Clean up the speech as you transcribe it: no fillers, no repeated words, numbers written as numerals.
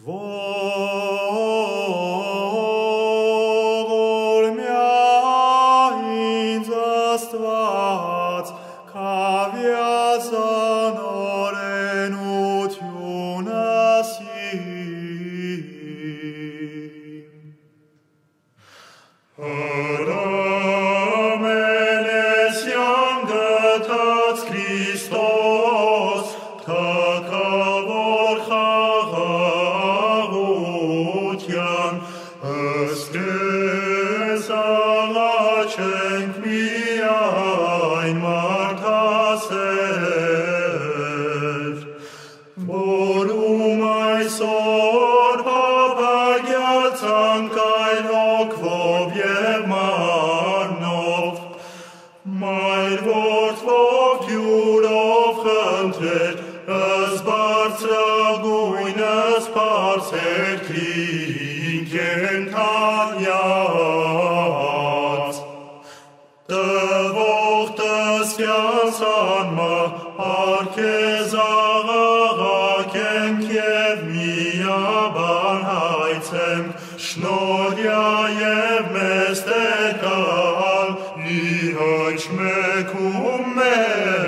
որ միայն Աստված քավյացան օրենությունս իմ հրամել ես յան գտած Քրիստոս թագավոր խաղաղության ըստ քեզ աղաչենք միայն մարդասեր որում այսօր հավաքյալ ցանկայր հոգվով և մարմնով մայր որդվով ջուրով խնդրեր ըստ բարձրագույնս պարսեր քրին կենդանյաց տվող տսկյան սանմա արքեզ աղաղակենք և միաբան հայցենք շնորհյա և մեզ տեր կալ ի հաճ մեկում մեր